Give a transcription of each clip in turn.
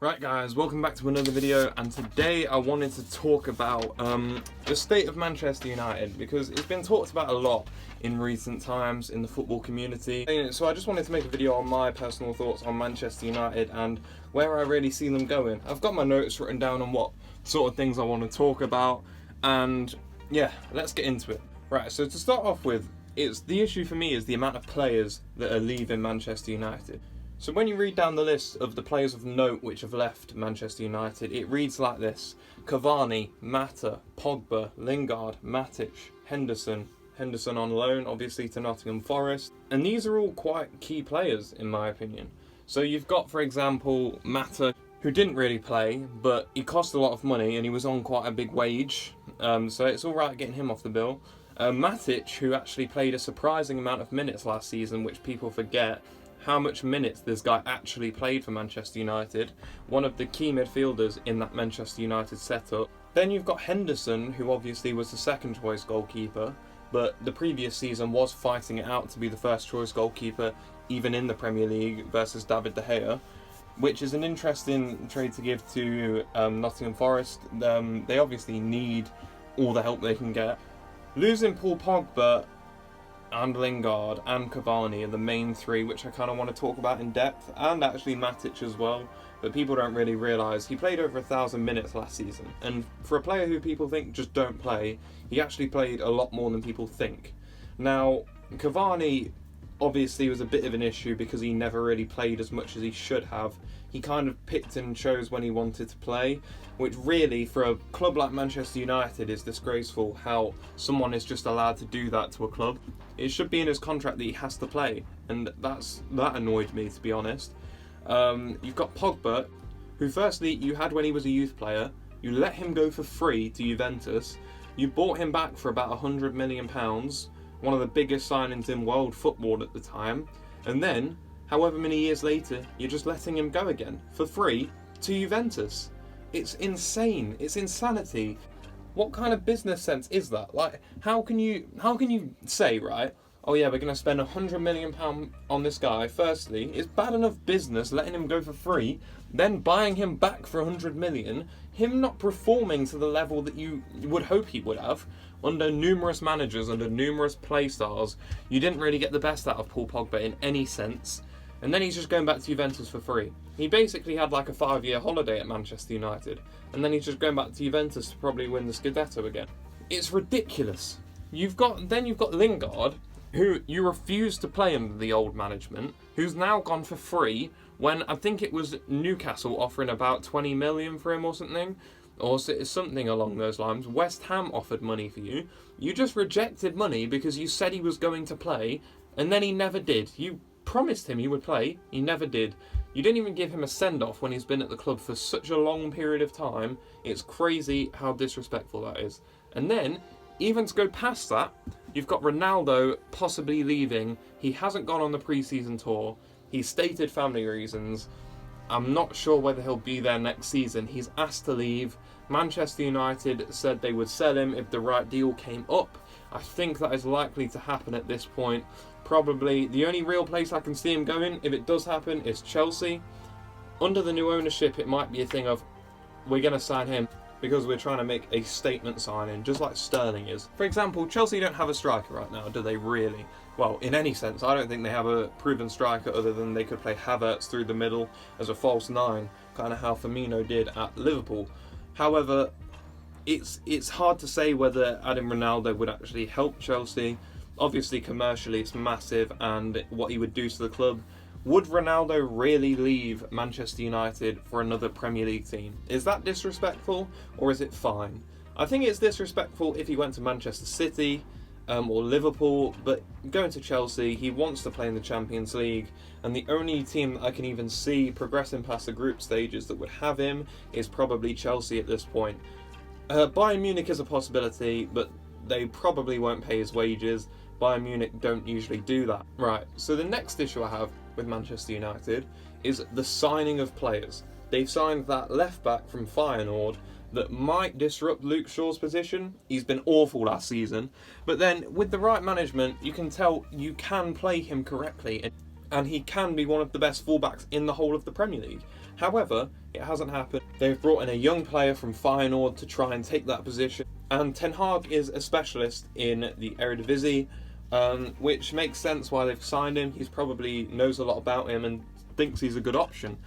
Right guys, welcome back to another video, and today I wanted to talk about the state of Manchester United, because it's been talked about a lot in recent times in the football community. So I just wanted to make a video on my personal thoughts on Manchester United and where I really see them going. I've got my notes written down on what sort of things I want to talk about, and yeah, let's get into it. Right, so to start off with, the issue for me is the amount of players that are leaving Manchester United. So when you read down the list of the players of note which have left Manchester United, it reads like this: Cavani, Mata, Pogba, Lingard, Matic, Henderson on loan obviously to Nottingham Forest, and these are all quite key players in my opinion. So you've got, for example, Mata, who didn't really play, but he cost a lot of money and he was on quite a big wage, so it's alright getting him off the bill. Matic, who actually played a surprising amount of minutes last season, which people forget how much minutes this guy actually played for Manchester United, one of the key midfielders in that Manchester United setup. Then you've got Henderson, who obviously was the second choice goalkeeper, but the previous season was fighting it out to be the first choice goalkeeper, even in the Premier League, versus David De Gea, which is an interesting trade to give to Nottingham Forest. They obviously need all the help they can get. Losing Paul Pogba and Lingard and Cavani are the main three which I kind of want to talk about in depth, and actually Matic as well, but people don't really realise he played over 1,000 minutes last season, and for a player who people think just don't play, he actually played a lot more than people think. Now, Cavani obviously was a bit of an issue because he never really played as much as he should have. He kind of picked and chose when he wanted to play, which really, for a club like Manchester United, is disgraceful how someone is just allowed to do that to a club. It should be in his contract that he has to play, and that annoyed me, to be honest. You've got Pogba, who firstly you had when he was a youth player. You let him go for free to Juventus. You bought him back for about £100 million, one of the biggest signings in world football at the time, and then, however many years later, you're just letting him go again for free to Juventus. It's insane. It's insanity. What kind of business sense is that? Like, how can you say, right, oh yeah, we're going to spend £100 million on this guy? Firstly, it's bad enough business letting him go for free, then buying him back for £100 million, him not performing to the level that you would hope he would have. Under numerous managers, under numerous play styles, you didn't really get the best out of Paul Pogba in any sense. And then he's just going back to Juventus for free. He basically had like a 5-year holiday at Manchester United, and then he's just going back to Juventus to probably win the Scudetto again. It's ridiculous. You've got Lingard, who you refused to play under the old management, who's now gone for free when I think it was Newcastle offering about 20 million for him or something. Or something along those lines. West Ham offered money for you. You just rejected money because you said he was going to play, and then he never did. You promised him he would play, he never did. You didn't even give him a send-off when he's been at the club for such a long period of time. It's crazy how disrespectful that is. And then, even to go past that, you've got Ronaldo possibly leaving. He hasn't gone on the pre-season tour. He's stated family reasons. I'm not sure whether he'll be there next season. He's asked to leave. Manchester United said they would sell him if the right deal came up. I think that is likely to happen at this point. Probably the only real place I can see him going, if it does happen, is Chelsea. Under the new ownership, it might be a thing of, we're going to sign him because we're trying to make a statement signing, just like Sterling is. For example, Chelsea don't have a striker right now, do they really? Well, in any sense, I don't think they have a proven striker other than they could play Havertz through the middle as a false nine, kind of how Firmino did at Liverpool. However, it's hard to say whether adding Ronaldo would actually help Chelsea. Obviously, commercially, it's massive, and what he would do to the club. Would Ronaldo really leave Manchester United for another Premier League team? Is that disrespectful, or is it fine? I think it's disrespectful if he went to Manchester City or Liverpool, but going to Chelsea, he wants to play in the Champions League, and the only team that I can even see progressing past the group stages that would have him is probably Chelsea at this point. Bayern Munich is a possibility, but they probably won't pay his wages. Bayern Munich don't usually do that. Right, so the next issue I have with Manchester United is the signing of players. They've signed that left back from Feyenoord that might disrupt Luke Shaw's position. He's been awful last season, but then with the right management, you can tell you can play him correctly. and he can be one of the best fullbacks in the whole of the Premier League. However, it hasn't happened. They've brought in a young player from Feyenoord to try and take that position, and Ten Hag is a specialist in the Eredivisie, which makes sense why they've signed him. He's probably knows a lot about him and thinks he's a good option.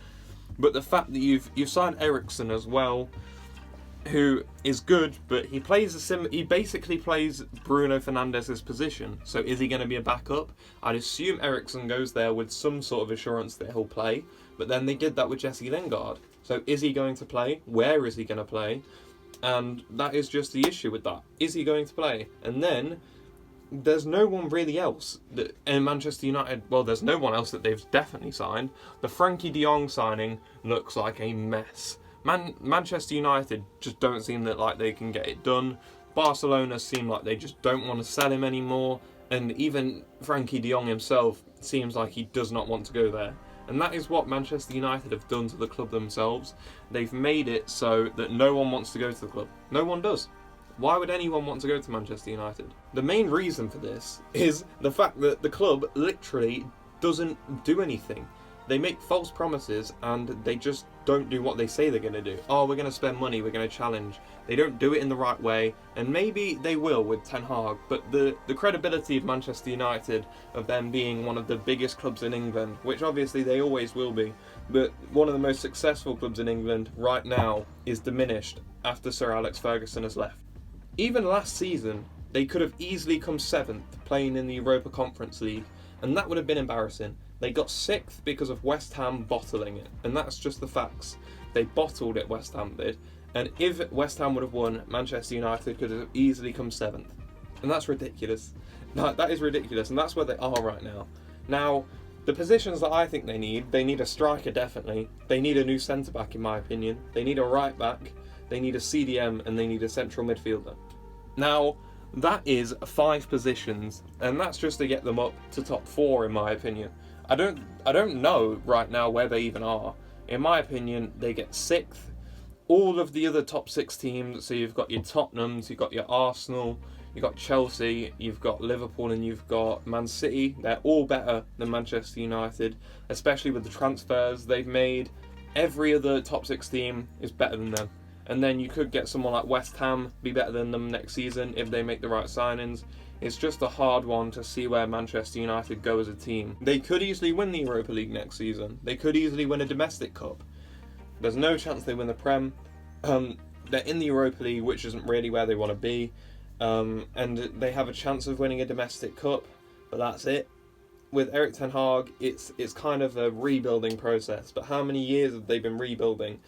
But the fact that you've signed Eriksen as well, who is good, but he basically plays Bruno Fernandes's position. So is he going to be a backup? I'd assume Eriksen goes there with some sort of assurance that he'll play, but then they did that with Jesse Lingard. So is he going to play? Where is he going to play? And that is just the issue with that. Is he going to play? And then there's no one really else that in Manchester United. Well, there's no one else that they've definitely signed. The Frankie de Jong signing looks like a mess. Manchester United just don't seem like they can get it done. Barcelona seem like they just don't want to sell him anymore. And even Frankie de Jong himself seems like he does not want to go there. And that is what Manchester United have done to the club themselves. They've made it so that no one wants to go to the club. No one does. Why would anyone want to go to Manchester United? The main reason for this is the fact that the club literally doesn't do anything. They make false promises and they just don't do what they say they're going to do. Oh, we're going to spend money, we're going to challenge. They don't do it in the right way, and maybe they will with Ten Hag, but the credibility of Manchester United, of them being one of the biggest clubs in England, which obviously they always will be, but one of the most successful clubs in England right now, is diminished after Sir Alex Ferguson has left. Even last season, they could have easily come 7th playing in the Europa Conference League, and that would have been embarrassing. They got 6th because of West Ham bottling it, and that's just the facts. They bottled it, West Ham did, and if West Ham would have won, Manchester United could have easily come 7th. And that's ridiculous. That is ridiculous, and that's where they are right now. Now, the positions that I think they need a striker definitely. They need a new centre-back in my opinion. They need a right-back, they need a CDM, and they need a central midfielder. Now, that is 5 positions, and that's just to get them up to top 4 in my opinion. I don't know right now where they even are. In my opinion, they get 6th. All of the other top 6 teams, so you've got your Tottenhams, you've got your Arsenal, you've got Chelsea, you've got Liverpool, and you've got Man City. They're all better than Manchester United, especially with the transfers they've made. Every other top 6 team is better than them. And then you could get someone like West Ham be better than them next season if they make the right signings. It's just a hard one to see where Manchester United go as a team. They could easily win the Europa League next season. They could easily win a domestic cup. There's no chance they win the Prem. They're in the Europa League, which isn't really where they want to be. And they have a chance of winning a domestic cup, but that's it. With Erik Ten Hag, it's kind of a rebuilding process. But how many years have they been rebuilding?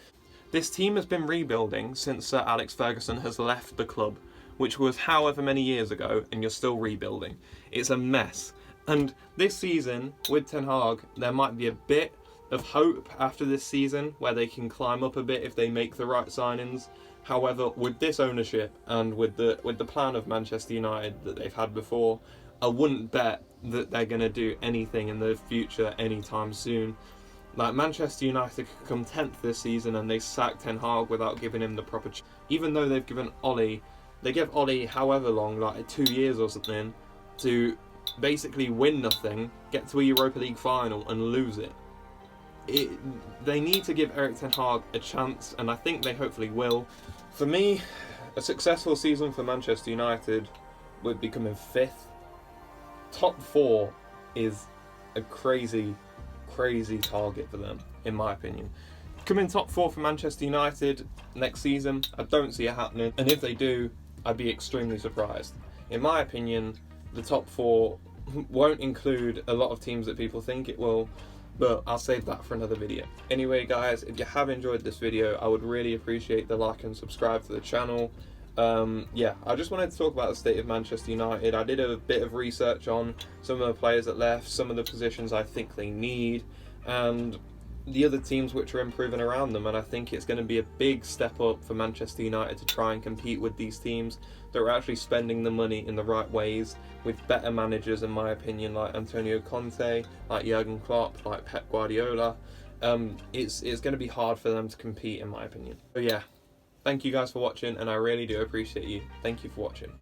This team has been rebuilding since Sir Alex Ferguson has left the club, which was however many years ago, and you're still rebuilding. It's a mess. And this season, with Ten Hag, there might be a bit of hope after this season, where they can climb up a bit if they make the right signings. However, with this ownership, and with the plan of Manchester United that they've had before, I wouldn't bet that they're going to do anything in the future anytime soon. Like, Manchester United could come 10th this season and they sack Ten Hag without giving him the proper even though they've given Ole, they give Ole however long, like 2 years or something, to basically win nothing, get to a Europa League final and lose it. They need to give Erik Ten Hag a chance, and I think they hopefully will. For me, a successful season for Manchester United would be coming 5th. Top 4 is a crazy target for them, in my opinion. Coming top 4 for Manchester United next season, I don't see it happening, and if they do, I'd be extremely surprised. In my opinion, the top 4 won't include a lot of teams that people think it will, but I'll save that for another video. Anyway guys, if you have enjoyed this video, I would really appreciate the like and subscribe to the channel. Yeah, I just wanted to talk about the state of Manchester United. I did a bit of research on some of the players that left, some of the positions I think they need, and the other teams which are improving around them, and I think it's going to be a big step up for Manchester United to try and compete with these teams that are actually spending the money in the right ways, with better managers in my opinion, like Antonio Conte, like Jurgen Klopp, like Pep Guardiola. It's going to be hard for them to compete in my opinion. So yeah, thank you guys for watching, and I really do appreciate you. Thank you for watching.